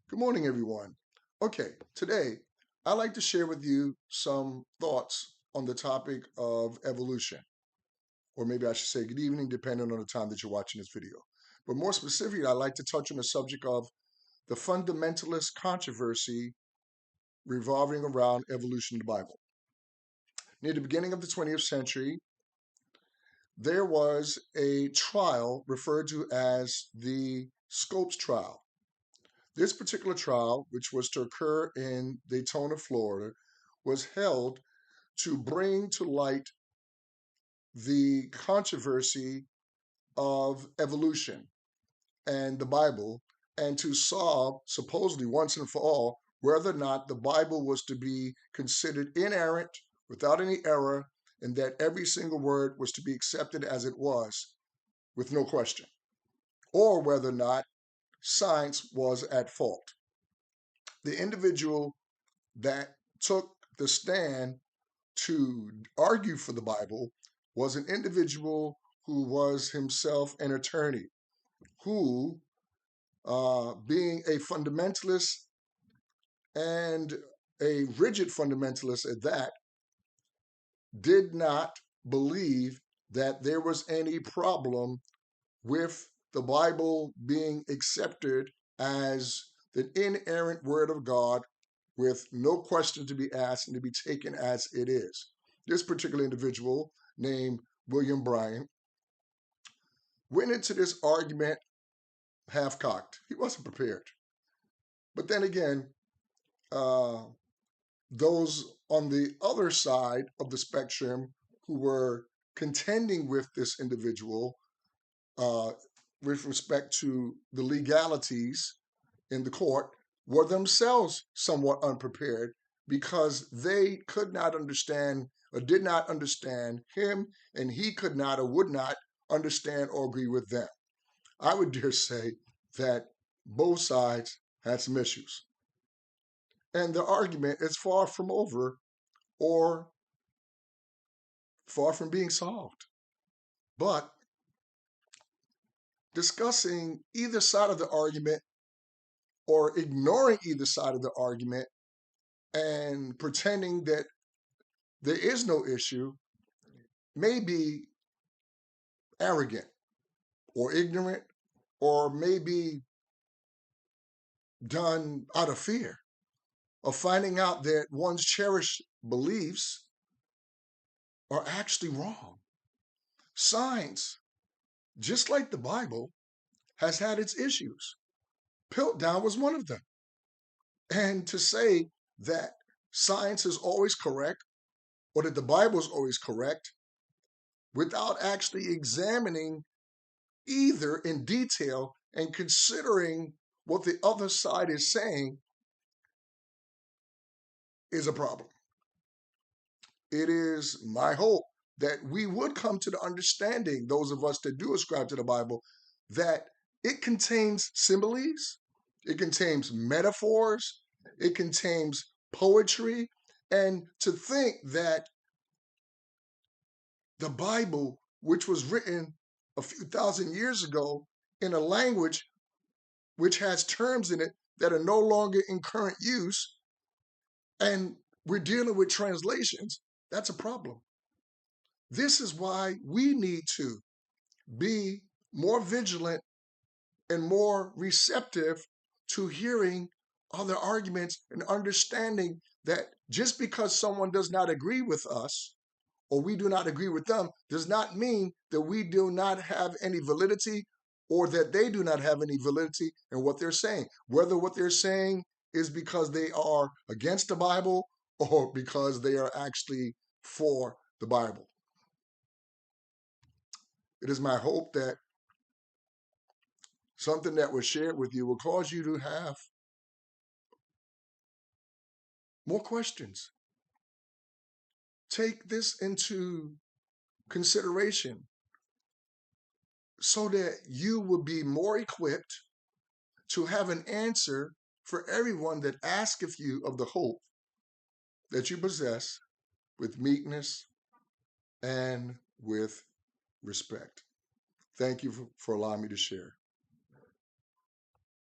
Good morning, everyone. Okay, today I'd like to share with you some thoughts on the topic of evolution, or maybe I should say good evening, depending on the time that you're watching this video. But more specifically, I'd like to touch on the subject of the fundamentalist controversy revolving around evolution in the Bible. Near the beginning of the 20th century, there was a trial referred to as the Scopes trial. This particular trial, which was to occur in Daytona, Florida, was held to bring to light the controversy of evolution and the Bible, and to solve, supposedly once and for all, whether or not the Bible was to be considered inerrant, without any error, and that every single word was to be accepted as it was, with no question, or whether or not science was at fault. The individual that took the stand to argue for the Bible was an individual who was himself an attorney, who, being a fundamentalist and a rigid fundamentalist at that, did not believe that there was any problem with the Bible being accepted as the inerrant word of God with no question to be asked and to be taken as it is. This particular individual, named William Bryan, went into this argument half-cocked. He wasn't prepared. But then again, uh, those on the other side of the spectrum who were contending with this individual uh, with respect to the legalities in the court were themselves somewhat unprepared because they could not understand or did not understand him, and he could not or would not understand or agree with them. I would dare say that both sides had some issues. And the argument is far from over or far from being solved. But discussing either side of the argument or ignoring either side of the argument and pretending that there is no issue may be arrogant or ignorant or may be done out of fear of finding out that one's cherished beliefs are actually wrong. Science, just like the Bible, has had its issues. Piltdown was one of them. And to say that science is always correct or that the Bible is always correct without actually examining either in detail and considering what the other side is saying is a problem. It is my hope that we would come to the understanding, those of us that do ascribe to the Bible, that it contains similes, it contains metaphors, it contains poetry, and to think that the Bible, which was written a few thousand years ago in a language which has terms in it that are no longer in current use, and we're dealing with translations, that's a problem. This is why we need to be more vigilant and more receptive to hearing other arguments and understanding that just because someone does not agree with us or we do not agree with them does not mean that we do not have any validity or that they do not have any validity in what they're saying. Whether what they're saying is because they are against the Bible or because they are actually for the Bible. It is my hope that something that was shared with you will cause you to have more questions. Take this into consideration so that you will be more equipped to have an answer for everyone that asketh you of the hope that you possess with meekness and with respect. Thank you for allowing me to share.